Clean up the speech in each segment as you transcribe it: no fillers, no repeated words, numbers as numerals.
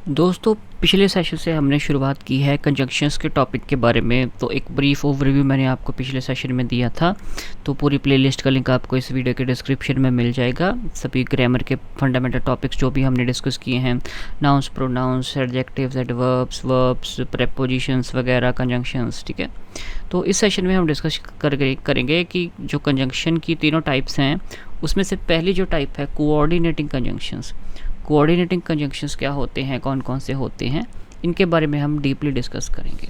दोस्तों, पिछले सेशन से हमने शुरुआत की है कंजंक्शंस के टॉपिक के बारे में। तो एक ब्रीफ ओवरव्यू मैंने आपको पिछले सेशन में दिया था। तो पूरी प्लेलिस्ट का लिंक आपको इस वीडियो के डिस्क्रिप्शन में मिल जाएगा। सभी ग्रामर के फंडामेंटल टॉपिक्स जो भी हमने डिस्कस किए हैं, nouns, pronouns, adjectives, adverbs, verbs, prepositions वगैरह, कंजंक्शंस, ठीक है। तो इस सेशन में हम डिस्कस करेंगे कि जो कंजंक्शन की तीनों टाइप्स हैं, उसमें से पहली जो टाइप है कोऑर्डिनेटिंग कंजंक्शंस। कोऑर्डिनेटिंग कंजंक्शंस क्या होते हैं, कौन कौन से होते हैं, इनके बारे में हम डीपली डिस्कस करेंगे।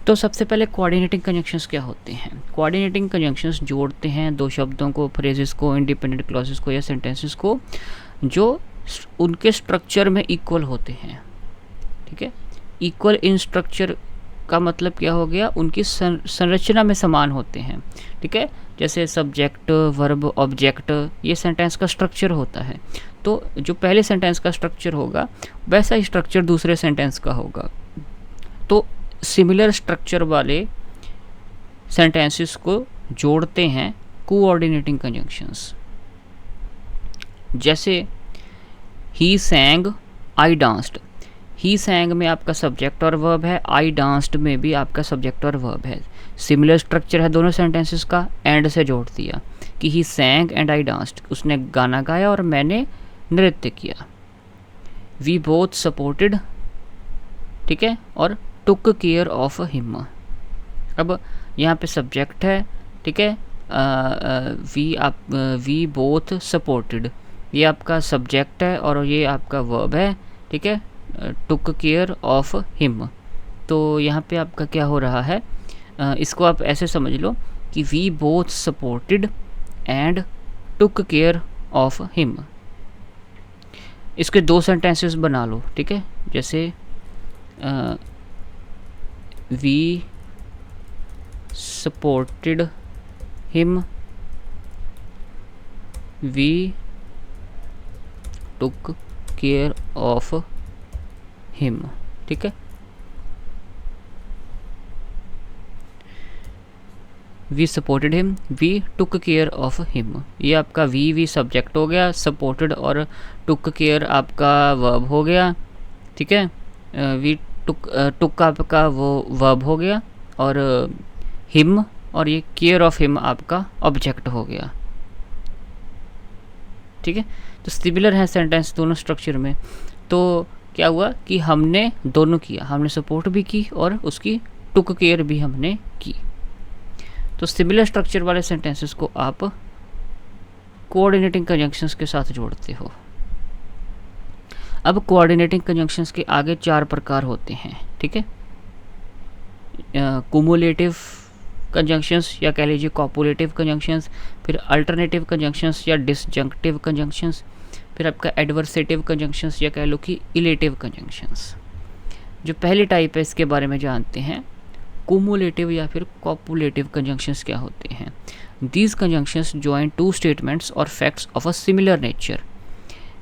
तो सबसे पहले कोऑर्डिनेटिंग कंजंक्शंस क्या होते हैं। कोऑर्डिनेटिंग कंजंक्शंस जोड़ते हैं दो शब्दों को, फ्रेजेस को, इंडिपेंडेंट क्लॉजेस को या सेंटेंसेस को, जो उनके स्ट्रक्चर में इक्वल होते हैं। ठीक है, इक्वल इन स्ट्रक्चर का मतलब क्या हो गया, उनकी संरचना में समान होते हैं। ठीक है, जैसे सब्जेक्ट, वर्ब, ऑब्जेक्ट, ये सेंटेंस का स्ट्रक्चर होता है। तो जो पहले सेंटेंस का स्ट्रक्चर होगा वैसा ही स्ट्रक्चर दूसरे सेंटेंस का होगा। तो सिमिलर स्ट्रक्चर वाले सेंटेंसेस को जोड़ते हैं कोऑर्डिनेटिंग कंजंक्शंस। जैसे ही सैंग, आई डांस्ड। ही सैंग में आपका सब्जेक्ट और वर्ब है, आई डांस्ड में भी आपका सब्जेक्ट और वर्ब है। सिमिलर स्ट्रक्चर है दोनों सेंटेंसेस का, एंड से जोड़ दिया कि ही सैंग एंड आई डांस्ड, उसने गाना गाया और मैंने नृत्य किया। वी बोथ सपोर्टेड, ठीक है, और टुक केयर ऑफ हिम। अब यहाँ पे सब्जेक्ट है, ठीक है, वी बोथ सपोर्टेड, ये आपका सब्जेक्ट है और ये आपका वर्ब है, ठीक है, टुक केयर ऑफ हिम। तो यहाँ पे आपका क्या हो रहा है, इसको आप ऐसे समझ लो कि we both supported and took care of him. इसके दो सेंटेंसेस बना लो, ठीक है। जैसे we supported him, we took care of him, ठीक है। We supported him, we took care of him, ये आपका वी सब्जेक्ट हो गया, सपोर्टेड और टुक केयर आपका वर्ब हो गया, ठीक है। वी टुक आपका वो वर्ब हो गया और हिम और ये केयर ऑफ हिम आपका ऑब्जेक्ट हो गया, ठीक है। तो सिमिलर है सेंटेंस दोनों स्ट्रक्चर में। तो क्या हुआ कि हमने दोनों किया, हमने सपोर्ट भी की और उसकी टुक केयर भी हमने की। तो सिमिलर स्ट्रक्चर वाले सेंटेंसेस को आप कोऑर्डिनेटिंग कंजंक्शंस के साथ जोड़ते हो। अब कोऑर्डिनेटिंग कंजंक्शंस के आगे 4 प्रकार होते हैं, ठीक है। कुमुलेटिव कंजंक्शंस या कह लीजिए कॉपुलेटिव कंजंक्शंस, फिर अल्टरनेटिव कंजंक्शंस या डिसजंक्टिव कंजंक्शंस, फिर आपका एडवर्सेटिव कंजंक्शंस या कह लो कि इलेटिव कंजंक्शंस। जो पहली टाइप है इसके बारे में जानते हैं, कुमुलेटिव या फिर कॉपुलेटिव कंजंक्शंस क्या होते हैं। These conjunctions join two statements और facts of a similar nature.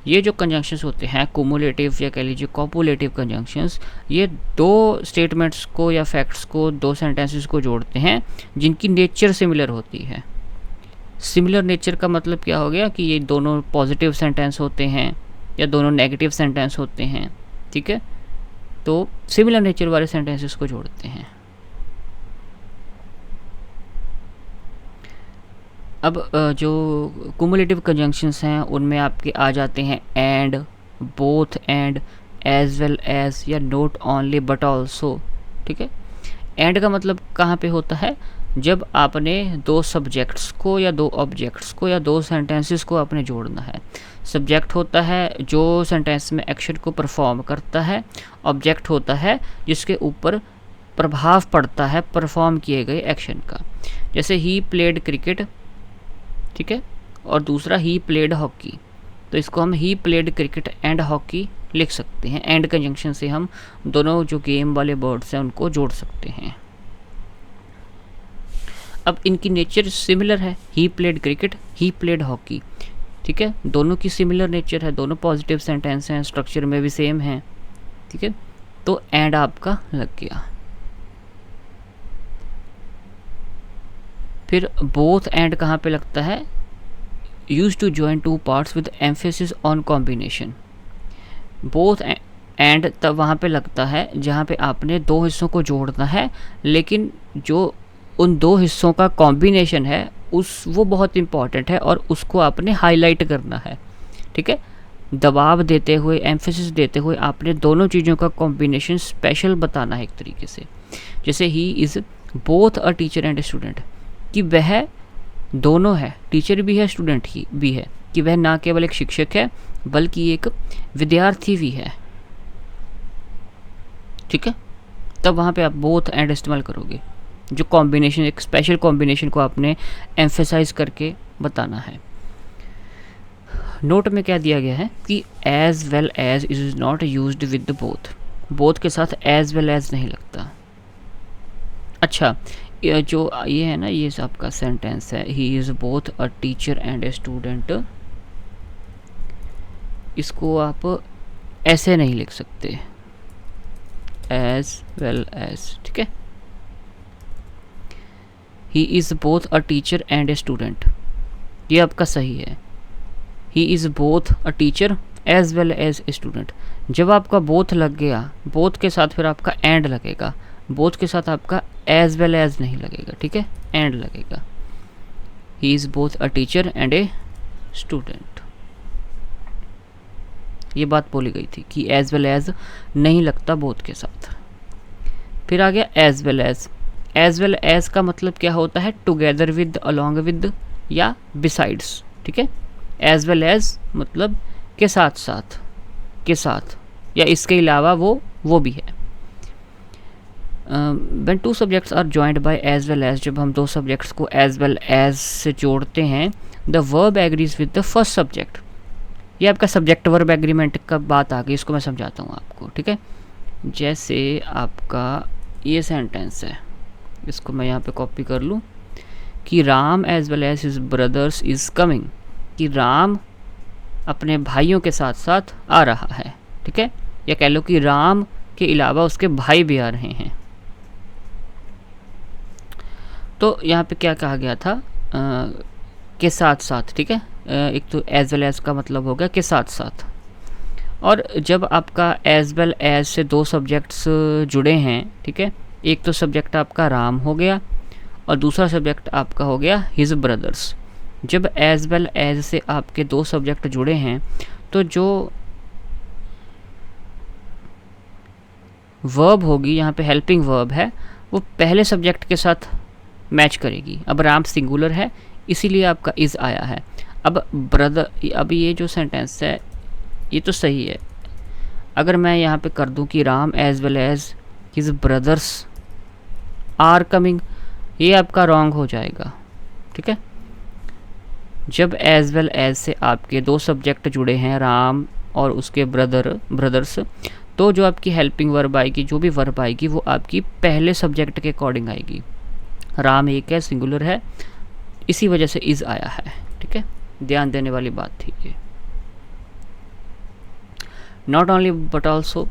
ये जो कंजंक्शंस होते हैं कुमुलेटिव या कह लीजिए कॉपुलेटिव कंजंक्शंस, ये दो स्टेटमेंट्स को या फैक्ट्स को, दो सेंटेंसेस को जोड़ते हैं जिनकी नेचर सिमिलर होती है। सिमिलर नेचर का मतलब क्या हो गया कि ये दोनों पॉजिटिव सेंटेंस होते हैं या दोनों नेगेटिव सेंटेंस होते हैं, ठीक है। तो सिमिलर नेचर वाले सेंटेंसेस को जोड़ते हैं। अब जो कुमुलेटिव कंजंक्शंस हैं उनमें आपके आ जाते हैं and, both and, as well as या नॉट ओनली बट ऑल्सो, ठीक है। एंड का मतलब कहाँ पे होता है, जब आपने दो सब्जेक्ट्स को या दो ऑब्जेक्ट्स को या दो सेंटेंसेस को आपने जोड़ना है। सब्जेक्ट होता है जो सेंटेंस में एक्शन को परफॉर्म करता है, ऑब्जेक्ट होता है जिसके ऊपर प्रभाव पड़ता है परफॉर्म किए गए एक्शन का। जैसे ही प्लेड क्रिकेट, ठीक है, और दूसरा ही प्लेड हॉकी, तो इसको हम he played cricket and hockey लिख सकते हैं। एंड कंजंक्शन से हम दोनों जो गेम वाले वर्ड्स हैं उनको जोड़ सकते हैं। अब इनकी नेचर सिमिलर है, he played cricket, he played hockey, ठीक है, दोनों की सिमिलर नेचर है, दोनों पॉजिटिव सेंटेंस हैं, स्ट्रक्चर में भी सेम है, ठीक है। तो एंड आपका लग गया। फिर बोथ एंड कहाँ पे लगता है, use to join two parts with emphasis on combination. Both and तब वहाँ पे लगता है जहाँ पे आपने दो हिस्सों को जोड़ना है, लेकिन जो उन दो हिस्सों का कॉम्बिनेशन है वो बहुत इम्पॉर्टेंट है और उसको आपने हाईलाइट करना है। ठीक है, दबाव देते हुए, एम्फेसिस देते हुए आपने दोनों चीज़ों का कॉम्बिनेशन स्पेशल बताना है एक तरीके से। जैसे ही is both a teacher and a student, कि वह दोनों है, टीचर भी है स्टूडेंट ही भी है, कि वह ना केवल एक शिक्षक है बल्कि एक विद्यार्थी भी है। ठीक है, तब वहाँ पे आप बोथ एंड इस्तेमाल करोगे, जो कॉम्बिनेशन, एक स्पेशल कॉम्बिनेशन को आपने एम्फेसाइज करके बताना है। नोट में क्या दिया गया है कि as well as is not used with both, both के साथ एज वेल एज नहीं लगता। अच्छा, जो ये है ना, ये आपका सेंटेंस है, he is both a teacher and a student, इसको आप ऐसे नहीं लिख सकते, एज वेल एज। ठीक है, he is both a teacher and a student, ये आपका सही है। He is both a teacher as well as a student, जब आपका बोथ लग गया, बोथ के साथ फिर आपका एंड लगेगा, बोथ के साथ आपका एज वेल एज नहीं लगेगा। ठीक है, एंड लगेगा। ही is both a teacher and a student, ये बात बोली गई थी कि एज वेल एज नहीं लगता बोथ के साथ। फिर आ गया as well as. As well as का मतलब क्या होता है, टुगेदर विद, अलॉन्ग विद या बिसाइड्स। ठीक है, एज वेल एज मतलब के साथ साथ, के साथ या इसके अलावा वो भी है। When two subjects are joined by as well as, जब हम दो सब्जेक्ट्स को एज वेल एज से जोड़ते हैं, the verb agrees with the first subject. ये आपका सब्जेक्ट वर्ब एग्रीमेंट का बात आ गई, इसको मैं समझाता हूँ आपको। ठीक है, जैसे आपका ये सेंटेंस है, इसको मैं यहाँ पे कॉपी कर लूँ कि Ram as well as his brothers is coming, कि राम अपने भाइयों के साथ साथ आ रहा है। ठीक है, या कह लो कि राम के अलावा उसके भाई भी आ रहे हैं। तो यहाँ पे क्या कहा गया था, के साथ साथ। ठीक है, एक तो एज वेल एज का मतलब हो गया के साथ साथ, और जब आपका एज वेल एज से दो सब्जेक्ट्स जुड़े हैं, ठीक है, एक तो सब्जेक्ट आपका राम हो गया और दूसरा सब्जेक्ट आपका हो गया हिज ब्रदर्स। जब एज वेल एज से आपके दो सब्जेक्ट जुड़े हैं तो जो वर्ब होगी यहाँ पे, हेल्पिंग वर्ब है, वो पहले सब्जेक्ट के साथ मैच करेगी। अब राम सिंगुलर है इसीलिए आपका इज़ आया है। अब ब्रदर, अब ये जो सेंटेंस है ये तो सही है। अगर मैं यहाँ पे कर दूँ कि Ram as well as his brothers are coming, ये आपका रॉन्ग हो जाएगा। ठीक है, जब एज वेल एज से आपके दो सब्जेक्ट जुड़े हैं, राम और उसके ब्रदर्स, तो जो आपकी हेल्पिंग वर्ब आएगी, जो भी वर्ब आएगी, वो आपकी पहले सब्जेक्ट के अकॉर्डिंग आएगी। राम एक है, सिंगुलर है, इसी वजह से इज़ आया है। ठीक है, ध्यान देने वाली बात थी ये। नॉट ओनली बट ऑल्सो,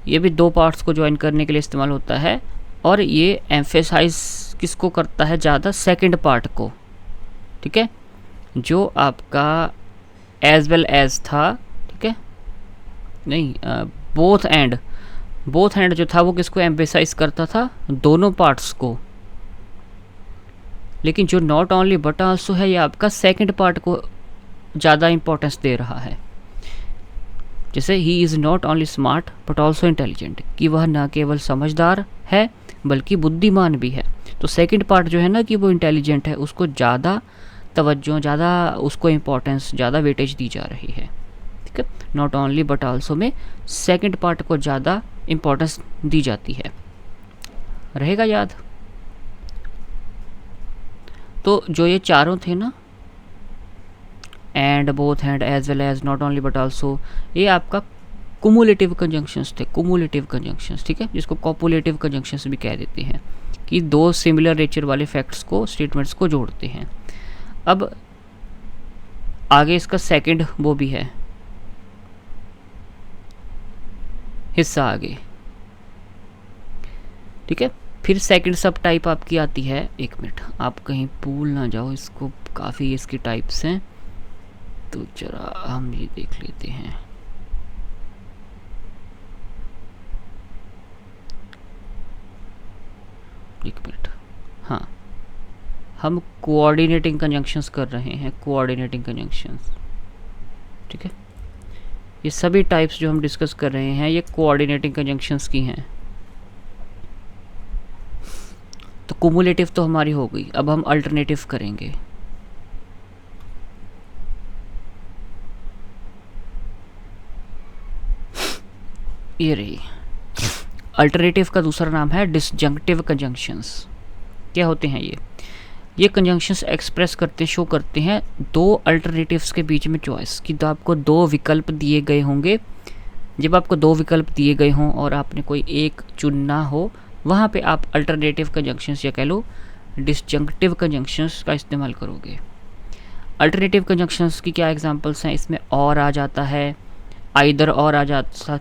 ये भी दो पार्ट्स को ज्वाइन करने के लिए इस्तेमाल होता है, और ये एम्फेसाइज किसको करता है ज़्यादा, सेकंड पार्ट को। ठीक है, जो आपका एज वेल एज था, ठीक है, नहीं, बोथ एंड जो था वो किसको एम्फेसाइज करता था, दोनों पार्ट्स को। लेकिन जो नॉट ओनली बट आल्सो है, ये आपका सेकंड पार्ट को ज़्यादा इंपॉर्टेंस दे रहा है। जैसे he is not only smart but also intelligent, कि वह न केवल समझदार है बल्कि बुद्धिमान भी है। तो सेकंड पार्ट जो है ना, कि वो इंटेलिजेंट है, उसको ज़्यादा तवज्जो, ज़्यादा उसको इम्पोर्टेंस, ज़्यादा वेटेज दी जा रही है। ठीक है, नॉट ओनली बट आल्सो में सेकंड पार्ट को ज़्यादा इम्पोर्टेंस दी जाती है। रहेगा याद। तो जो ये चारों थे ना, and, both and, as well as, not only but also, ये आपका कुमुलेटिव कंजंक्शंस थे, कुमुलेटिव कंजंक्शंस। ठीक है, जिसको कॉपुलेटिव कंजंक्शंस भी कह देते हैं, कि दो सिमिलर नेचर वाले फैक्ट्स को, स्टेटमेंट्स को जोड़ते हैं। अब आगे इसका सेकंड वो भी है हिस्सा आगे। ठीक है, फिर सेकंड सब टाइप आपकी आती है, एक मिनट आप कहीं भूल ना जाओ, इसको काफ़ी इसकी टाइप्स हैं, तो जरा हम ये देख लेते हैं। एक मिनट, हाँ, हम कोऑर्डिनेटिंग कंजंक्शंस कर रहे हैं, कोऑर्डिनेटिंग कंजंक्शंस, ठीक है। ये सभी टाइप्स जो हम डिस्कस कर रहे हैं ये कोऑर्डिनेटिंग कंजंक्शंस की हैं। तो कुमुलेटिव तो हमारी हो गई, अब हम अल्टरनेटिव करेंगे। ये रही, अल्टरनेटिव का दूसरा नाम है डिसजंक्टिव कंजंक्शंस। क्या होते हैं ये कंजंक्शंस एक्सप्रेस करते, शो करते हैं दो अल्टरनेटिव्स के बीच में चॉइस की। तो आपको दो विकल्प दिए गए होंगे, जब आपको दो विकल्प दिए गए हों और आपने कोई एक चुनना हो, वहाँ पे आप अल्टरनेटिव कंजंक्शंस या कह लो डिसजंक्टिव कंजंक्शंस का इस्तेमाल करोगे। अल्टरनेटिव कंजंक्शंस की क्या एग्जांपल्स हैं, इसमें और आ जाता है, आइदर और आ जाता,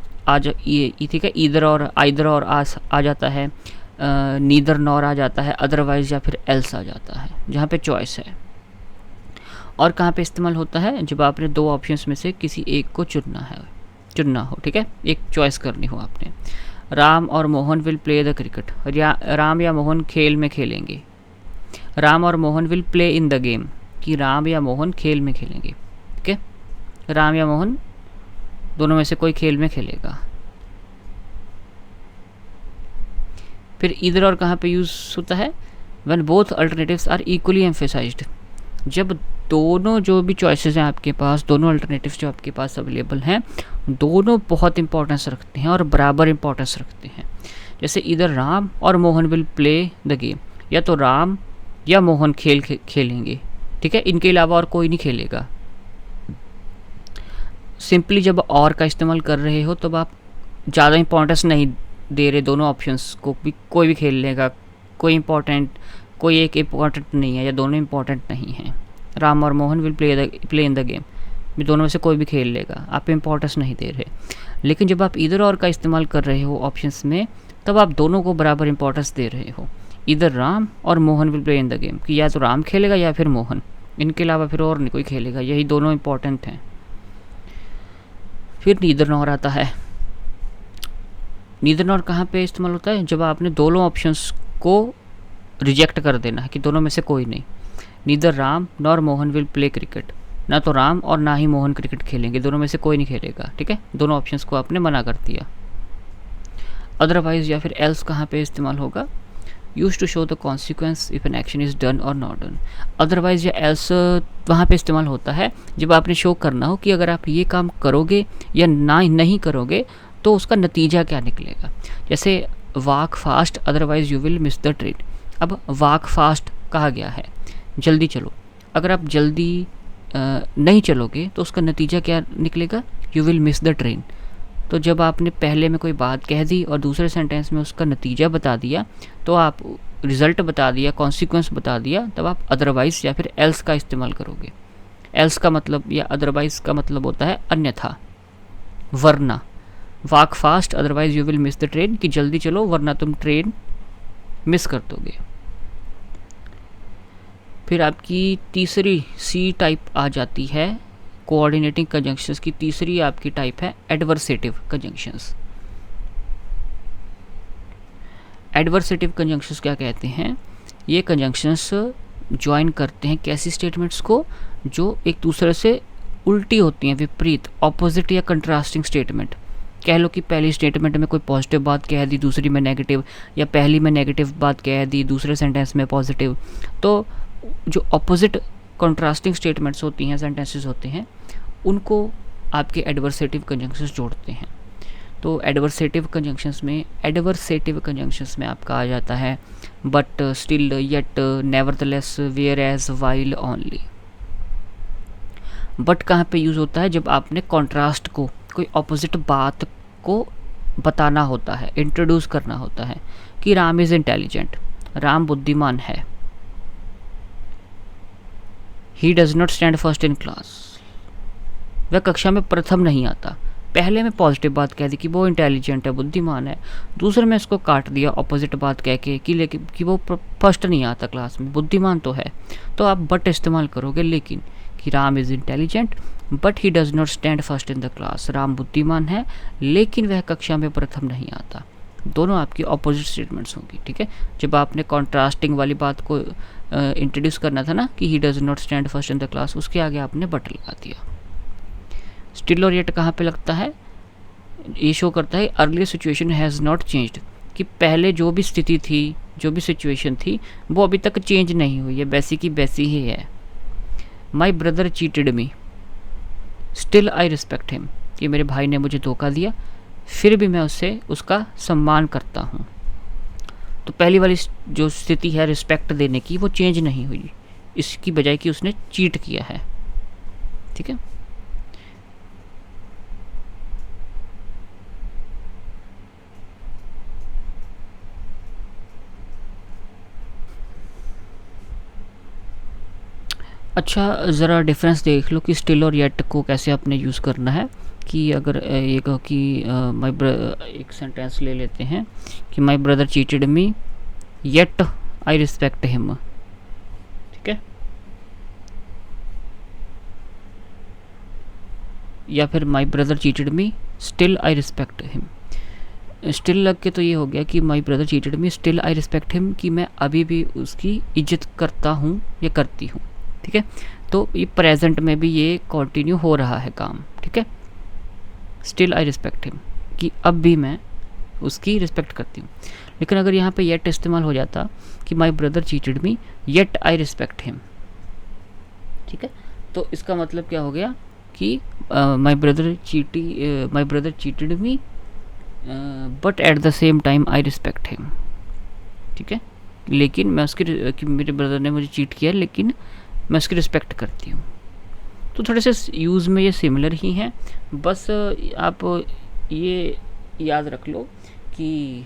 ठीक है, ईदर और आइदर और आ जाता है, नीदर नॉर आ जाता है, अदरवाइज या फिर एल्स आ जाता है, जहाँ पे चॉइस है। और कहाँ पे इस्तेमाल होता है, जब आपने दो ऑप्शंस में से किसी एक को चुनना हो, ठीक है, एक चॉइस करनी हो आपने। राम और Mohan will play the cricket, Ram या मोहन खेल में खेलेंगे। राम और Mohan will play in the game, कि राम या मोहन खेल में खेलेंगे, ठीक है, राम या मोहन दोनों में से कोई खेल में खेलेगा। फिर इधर और कहाँ पे यूज़ होता है, when both alternatives are equally emphasised, जब दोनों जो भी चॉइसेस हैं आपके पास, दोनों अल्टरनेटिव्स जो आपके पास अवेलेबल हैं, दोनों बहुत इंपॉर्टेंस रखते हैं और बराबर इंपॉर्टेंस रखते हैं। जैसे इधर राम और Mohan will play the game, या तो राम या मोहन खेलेंगे, ठीक है, इनके अलावा और कोई नहीं खेलेगा। सिंपली जब और का इस्तेमाल कर रहे हो तब आप ज़्यादा इंपॉर्टेंस नहीं दे रहे दोनों ऑप्शंस को, भी कोई भी खेल लेगा, कोई एक इम्पॉर्टेंट नहीं है या दोनों इम्पॉर्टेंट नहीं हैं। राम और Mohan will play in the game, भी दोनों में से कोई भी खेल लेगा, आप इम्पोर्टेंस नहीं दे रहे। लेकिन जब आप इधर और का इस्तेमाल कर रहे हो ऑप्शंस में, तब आप दोनों को बराबर इंपॉर्टेंस दे रहे हो, इधर राम और Mohan will play in the game, कि या तो राम खेलेगा या फिर मोहन, इनके अलावा फिर और नहीं कोई खेलेगा, यही दोनों इंपॉर्टेंट हैं। फिर नीदर नॉर आता है। नीदर नॉर कहाँ पे इस्तेमाल होता है, जब आपने दोनों ऑप्शंस को रिजेक्ट कर देना है कि दोनों में से कोई नहीं। Neither Ram nor Mohan will play cricket, ना तो राम और ना ही मोहन क्रिकेट खेलेंगे, दोनों में से कोई नहीं खेलेगा, ठीक है, दोनों ऑप्शंस को आपने मना कर दिया। अदरवाइज या फिर एल्स कहाँ पे इस्तेमाल होगा, use to show the consequence if an action is done और नॉट डन। अदरवाइज या एल्स वहाँ पे इस्तेमाल होता है जब आपने शो करना हो कि अगर आप ये काम करोगे या नहीं करोगे तो उसका नतीजा क्या निकलेगा। जैसे walk fast otherwise you will miss the train. अब वॉक फास्ट कहा गया है, जल्दी चलो, अगर आप जल्दी नहीं चलोगे तो उसका नतीजा क्या निकलेगा, you will miss the train. तो जब आपने पहले में कोई बात कह दी और दूसरे सेंटेंस में उसका नतीजा बता दिया, तो आप रिज़ल्ट बता दिया, कॉन्सिक्वेंस बता दिया, तब आप अदरवाइज़ या फिर एल्स का इस्तेमाल करोगे। एल्स का मतलब या अदरवाइज़ का मतलब होता है अन्यथा, वरना। Walk fast otherwise you will miss the train, कि जल्दी चलो वरना तुम ट्रेन मिस कर दोगे। फिर आपकी तीसरी सी टाइप आ जाती है कोऑर्डिनेटिंग कंजंक्शंस की। तीसरी आपकी टाइप है एडवर्सेटिव कंजंक्शंस। एडवर्सेटिव कंजंक्शंस क्या कहते हैं, ये कंजंक्शंस ज्वाइन करते हैं कैसी स्टेटमेंट्स को, जो एक दूसरे से उल्टी होती हैं, विपरीत, ऑपोजिट या कंट्रास्टिंग स्टेटमेंट। कह लो कि पहली स्टेटमेंट में कोई पॉजिटिव बात कह दी, दूसरी में नेगेटिव, या पहली में नेगेटिव बात कह दी, दूसरे सेंटेंस में पॉजिटिव। तो जो ऑपोजिट कंट्रास्टिंग स्टेटमेंट्स होती हैं, सेंटेंसेस होते हैं, उनको आपके एडवर्सेटिव कंजंक्शंस जोड़ते हैं। तो एडवर्सेटिव कंजंक्शंस में आपका आ जाता है but, still, yet, nevertheless, whereas, while, only. But कहाँ पे यूज़ होता है, जब आपने कॉन्ट्रास्ट को, कोई ऑपोजिट बात को बताना होता है, इंट्रोड्यूस करना होता है कि राम इज़ इंटेलिजेंट, राम बुद्धिमान है। He does not stand first in class, वह कक्षा में प्रथम नहीं आता। पहले में पॉजिटिव बात कह दी कि वो इंटेलिजेंट है, बुद्धिमान है, दूसरे में इसको काट दिया ऑपोजिट बात कह के कि वो फर्स्ट नहीं आता क्लास में, बुद्धिमान तो है। तो आप बट इस्तेमाल करोगे, लेकिन कि Ram is intelligent but he does not stand first in the class, Ram बुद्धिमान है लेकिन वह कक्षा में प्रथम नहीं आता। दोनों आपकी ऑपोजिट स्टेटमेंट्स होंगी, ठीक है। जब आपने कॉन्ट्रास्टिंग वाली बात को इंट्रोड्यूस करना था ना कि he does not stand first in the class, उसके आगे आपने बट लगा दिया। स्टिल और येट कहाँ पे लगता है, ये शो करता है earlier situation has not changed, कि पहले जो भी स्थिति थी, जो भी सिचुएशन थी, वो अभी तक चेंज नहीं हुई है, वैसी की वैसी ही है। My brother cheated me, still I respect him, कि मेरे भाई ने मुझे धोखा दिया, फिर भी मैं उससे उसका सम्मान करता हूँ। तो पहली वाली जो स्थिति है रिस्पेक्ट देने की, वो चेंज नहीं हुई, इसकी बजाय कि उसने चीट किया है, ठीक है। अच्छा, ज़रा डिफरेंस देख लो कि स्टिल और येट को कैसे आपने यूज़ करना है। कि अगर ये कहो कि एक सेंटेंस ले लेते हैं कि my brother cheated me yet I respect him, ठीक है। या फिर my brother cheated me still I respect him. Still लग के तो ये हो गया कि my brother cheated me still I respect him, कि मैं अभी भी उसकी इज्जत करता हूँ या करती हूँ, ठीक है। तो ये प्रेजेंट में भी ये कंटिन्यू हो रहा है काम, ठीक है। स्टिल आई रिस्पेक्ट हिम, कि अब भी मैं उसकी रिस्पेक्ट करती हूँ। लेकिन अगर यहाँ पे येट इस्तेमाल हो जाता कि my brother cheated me yet I respect him, ठीक है, तो इसका मतलब क्या हो गया कि my brother cheated me but at the same time I respect him, ठीक है। लेकिन मैं उसकी कि मेरे ब्रदर ने मुझे चीट किया लेकिन मैं उसकी रिस्पेक्ट करती हूँ। तो थोड़े से यूज़ में ये सिमिलर ही हैं, बस आप ये याद रख लो कि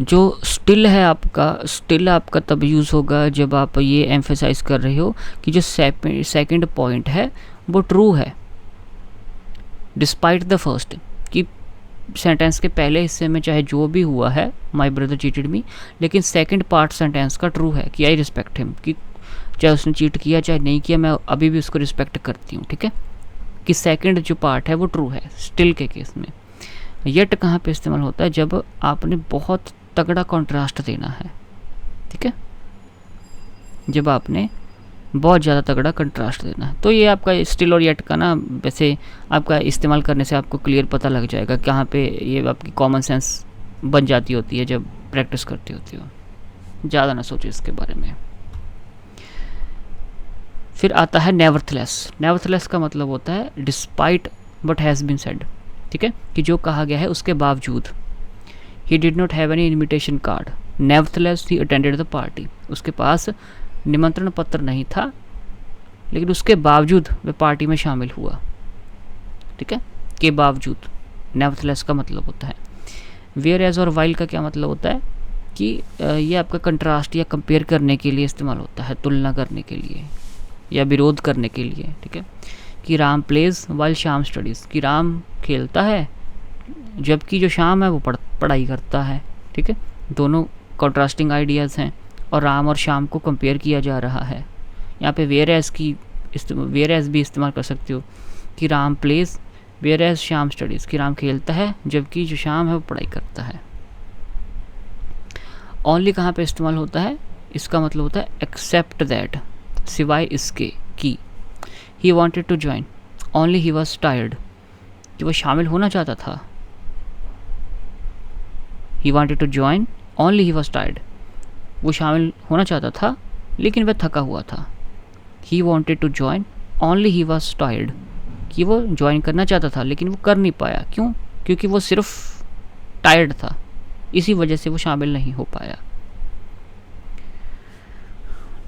जो स्टिल है आपका, स्टिल आपका तब यूज़ होगा जब आप ये एम्फेसाइज कर रहे हो कि जो सेकंड पॉइंट है वो ट्रू है डिस्पाइट द फर्स्ट, कि सेंटेंस के पहले हिस्से में चाहे जो भी हुआ है माई ब्रदर चीटेड मी, लेकिन सेकंड पार्ट सेंटेंस का ट्रू है कि आई रिस्पेक्ट हिम, कि चाहे उसने चीट किया चाहे नहीं किया, मैं अभी भी उसको रिस्पेक्ट करती हूँ, ठीक है। कि सेकंड जो पार्ट है वो ट्रू है स्टिल के केस में। येट कहाँ पे इस्तेमाल होता है, जब आपने बहुत तगड़ा कॉन्ट्रास्ट देना है, ठीक है, जब आपने बहुत ज़्यादा तगड़ा कंट्रास्ट देना है। तो ये आपका स्टिल और येट का ना, वैसे आपका इस्तेमाल करने से आपको क्लियर पता लग जाएगा कहाँ पे ये आपकी कॉमन सेंस बन जाती होती है जब प्रैक्टिस करती होती हो। ज़्यादा ना सोचो इसके बारे में। फिर आता है नेवरथलेस। नेवरथलेस का मतलब होता है despite what has been said, ठीक है, कि जो कहा गया है उसके बावजूद। He did not have any invitation card, nevertheless he attended the party, उसके पास निमंत्रण पत्र नहीं था लेकिन उसके बावजूद वह पार्टी में शामिल हुआ, ठीक है, के बावजूद नेवरथलेस का मतलब होता है। वेयर एज और वाइल का क्या मतलब होता है कि ये आपका कंट्रास्ट या कंपेयर करने के लिए इस्तेमाल होता है, तुलना करने के लिए या विरोध करने के लिए, ठीक है। कि राम प्लेज वाइल शाम स्टडीज़, कि राम खेलता है जबकि जो शाम है वो पढ़ाई करता है, ठीक है। दोनों कॉन्ट्रास्टिंग आइडियाज़ हैं और राम और शाम को कंपेयर किया जा रहा है। यहाँ पे वेयर एज भी इस्तेमाल कर सकते हो कि राम प्लेज वेयर एज शाम स्टडीज़, कि राम खेलता है जबकि जो शाम है वो पढ़ाई करता है। ओनली कहाँ पे इस्तेमाल होता है, इसका मतलब होता है एक्सेप्ट दैट, सिवाय इसके कि। He wanted to join only he was tired, कि वो शामिल होना चाहता था। He wanted to join only he was tired, वो शामिल होना चाहता था लेकिन वह थका हुआ था। He wanted to join only he was tired, कि वो ज्वाइन करना चाहता था लेकिन वो कर नहीं पाया। क्यों? क्योंकि वो सिर्फ टायर्ड था, इसी वजह से वो शामिल नहीं हो पाया।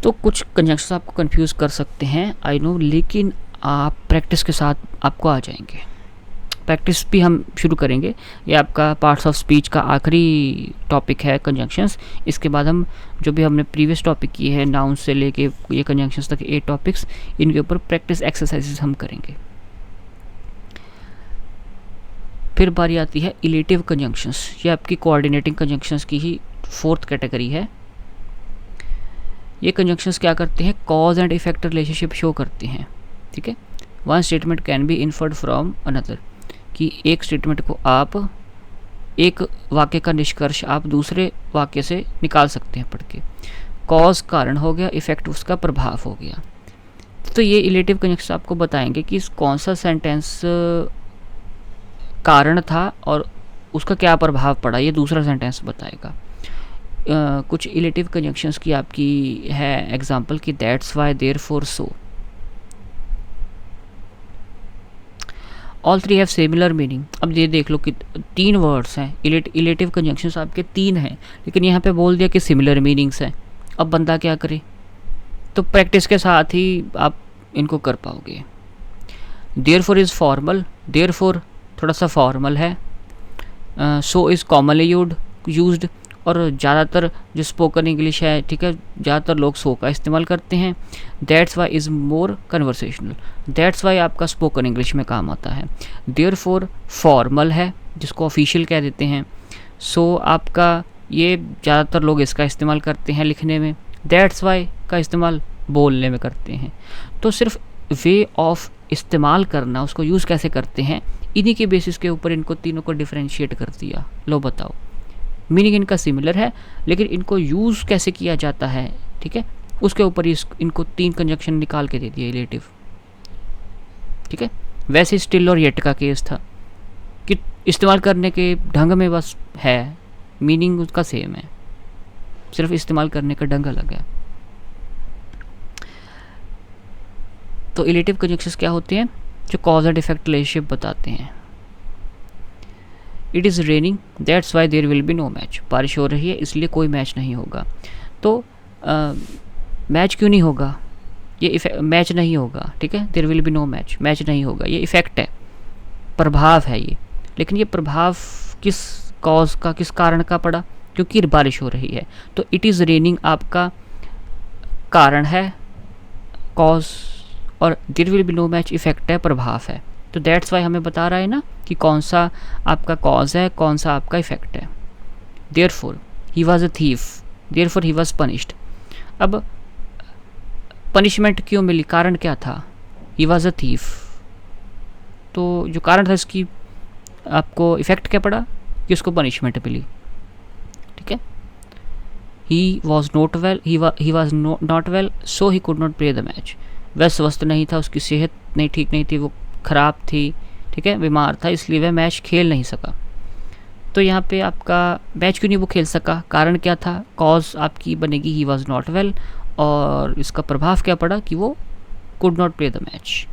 तो कुछ कंजंक्शंस आपको कंफ्यूज कर सकते हैं, आई नो, लेकिन आप प्रैक्टिस के साथ आपको आ जाएंगे। प्रैक्टिस भी हम शुरू करेंगे, ये आपका पार्ट्स ऑफ स्पीच का आखिरी टॉपिक है कंजंक्शंस। इसके बाद हम जो भी हमने प्रीवियस टॉपिक किए हैं नाउन से लेके ये कंजंक्शंस तक 8 टॉपिक्स, इनके ऊपर प्रैक्टिस एक्सरसाइजेस हम करेंगे। फिर बारी आती है इलेटिव कंजंक्शंस, ये आपकी कोऑर्डिनेटिंग कंजंक्शंस की ही 4th कैटेगरी है। ये कंजंक्शंस क्या करते हैं, cause and effect relationship show करते हैं, ठीक है। One statement can be inferred from another, कि एक स्टेटमेंट को आप, एक वाक्य का निष्कर्ष आप दूसरे वाक्य से निकाल सकते हैं पढ़ के। कॉज कारण हो गया, इफेक्ट उसका प्रभाव हो गया। तो ये इलेटिव कंजंक्शन आपको बताएंगे कि कौन सा सेंटेंस कारण था और उसका क्या प्रभाव पड़ा, ये दूसरा सेंटेंस बताएगा। कुछ इलेटिव कंजंक्शंस की आपकी है एग्जांपल कि that's why, therefore, so. All three have similar meaning. अब ये देख लो कि 3 वर्ड्स हैं, इलेटिव कंजंक्शंस आपके 3 हैं, लेकिन यहाँ पे बोल दिया कि सिमिलर मीनिंग्स हैं। अब बंदा क्या करे? तो प्रैक्टिस के साथ ही आप इनको कर पाओगे। देयरफॉर इज़ फॉर्मल, देयरफॉर थोड़ा सा फॉर्मल है। सो इज़ कॉमनली यूज्ड, और ज़्यादातर जो स्पोकन इंग्लिश है, ठीक है, ज़्यादातर लोग सो का इस्तेमाल करते हैं। That's why is more conversational, that's why आपका स्पोकन इंग्लिश में काम आता है। देयरफॉर फॉर्मल है, जिसको ऑफिशियल कह देते हैं। सो आपका ये ज़्यादातर लोग इसका इस्तेमाल करते हैं लिखने में। दैट्स वाई का इस्तेमाल बोलने में करते हैं। तो सिर्फ वे ऑफ इस्तेमाल करना, उसको यूज़ कैसे करते हैं, इन्हीं के बेसिस के ऊपर इनको तीनों को डिफरेंशिएट कर दिया। लो बताओ, मीनिंग इनका सिमिलर है, लेकिन इनको यूज़ कैसे किया जाता है, ठीक है, उसके ऊपर इनको 3 कंजंक्शन निकाल के दे दिया इलेटिव। ठीक है, वैसे स्टिल और येट का केस था कि इस्तेमाल करने के ढंग में बस है, मीनिंग उसका सेम है, सिर्फ इस्तेमाल करने का ढंग अलग है। तो इलेटिव कंजंक्शंस क्या होते हैं? जो कॉज एंड इफेक्ट रिलेशनशिप बताते हैं। It is raining, that's why there will be no match. बारिश हो रही है इसलिए कोई मैच नहीं होगा। तो मैच क्यों नहीं होगा? ये मैच नहीं होगा, ठीक है, there will be no match, match नहीं होगा, ये इफेक्ट है, प्रभाव है ये। लेकिन ये प्रभाव किस कॉज का, किस कारण का पड़ा? क्योंकि बारिश हो रही है। तो इट इज़ रेनिंग आपका कारण है, कॉज, और there will be no match effect है, प्रभाव है। तो दैट्स वाई हमें बता रहा है ना कि कौन सा आपका कॉज है, कौन सा आपका इफेक्ट है। Therefore he was a thief, therefore he was punished. अब पनिशमेंट क्यों मिली? कारण क्या था? He was a thief. तो जो कारण था इसकी, आपको इफेक्ट क्या पड़ा कि उसको पनिशमेंट मिली। ठीक है, he was not well, he was not well, so he could not play the match. वह स्वस्थ नहीं था, उसकी सेहत नहीं, ठीक नहीं थी, वो ख़राब थी, ठीक है, बीमार था, इसलिए वह मैच खेल नहीं सका। तो यहाँ पे आपका मैच क्यों नहीं वो खेल सका? कारण क्या था? कॉज आपकी बनेगी ही वॉज नॉट वेल, और इसका प्रभाव क्या पड़ा कि वो could not play the match.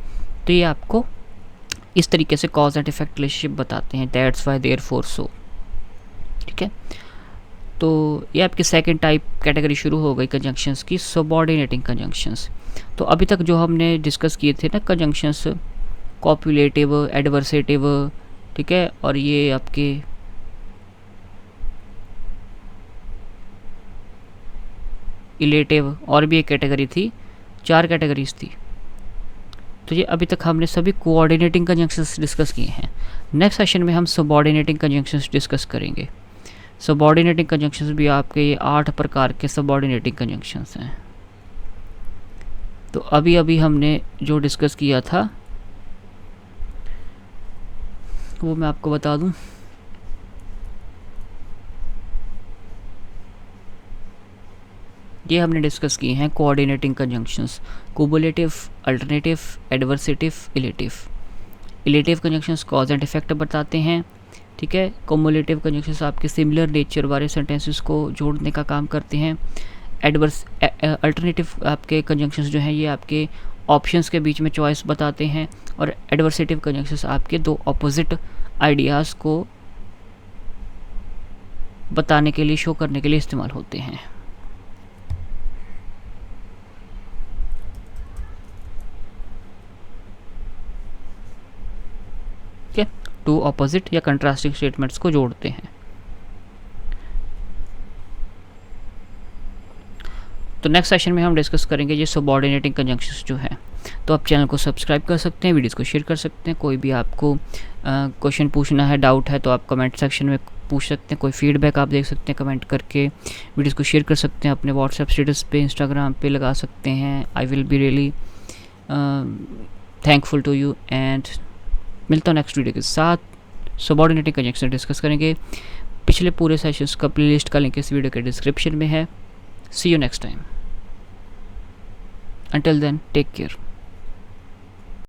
तो ये आपको इस तरीके से कॉज एंड इफेक्ट रिलेशनशिप बताते हैं, दैट्स वाई, देयरफॉर, सो। ठीक है, तो ये आपकी सेकंड टाइप कैटेगरी शुरू हो गई कंजंक्शंस की, सबऑर्डिनेटिंग कंजंक्शंस। तो अभी तक जो हमने डिस्कस किए थे ना कंजंक्शंस, कॉपुलेटिव, एडवर्सेटिव, ठीक है, और ये आपके इलेटिव, और भी एक कैटेगरी थी, 4 कैटेगरीज थी। तो ये अभी तक हमने सभी कोऑर्डिनेटिंग कंजंक्शंस डिस्कस किए हैं। नेक्स्ट सेशन में हम सबऑर्डिनेटिंग कंजंक्शंस डिस्कस करेंगे। सबऑर्डिनेटिंग कंजंक्शंस भी आपके ये 8 प्रकार के सबऑर्डिनेटिंग कंजंक्शंस हैं। तो अभी अभी हमने जो डिस्कस किया था वो मैं आपको बता दूं। ये हमने डिस्कस किए हैं coordinating conjunctions, cumulative, alternative, adversative, illative. Illative conjunctions cause and effect बताते हैं, ठीक है। कोमुलेटिव कंजंक्शंस आपके सिमिलर नेचर वाले सेंटेंसेस को जोड़ने का काम करते हैं। अल्टरनेटिव आपके कंजंक्शंस जो हैं ये आपके ऑप्शंस के बीच में चॉइस बताते हैं, और एडवर्सेटिव कंजंक्शंस आपके 2 अपोजिट आइडियाज़ को बताने के लिए, शो करने के लिए इस्तेमाल होते हैं। ठीक है, 2 अपोजिट या कंट्रास्टिंग स्टेटमेंट्स को जोड़ते हैं। तो नेक्स्ट सेशन में हम डिस्कस करेंगे ये सबऑर्डिनेटिंग कंजंक्शंस जो है। तो आप चैनल को सब्सक्राइब कर सकते हैं, वीडियोस को शेयर कर सकते हैं। कोई भी आपको क्वेश्चन पूछना है, डाउट है, तो आप कमेंट सेक्शन में पूछ सकते हैं। कोई फीडबैक आप देख सकते हैं कमेंट करके। वीडियोस को शेयर कर सकते हैं, अपने व्हाट्सएप स्टेटस पे, इंस्टाग्राम पे लगा सकते हैं। I will be really thankful to you, and मिलता हूँ नेक्स्ट वीडियो के साथ। सबऑर्डिनेटिंग कंजंक्शन डिस्कस करेंगे। पिछले पूरे सेशंस का प्लेलिस्ट का लिंक इस वीडियो के डिस्क्रिप्शन में है। See you next time, until then take care.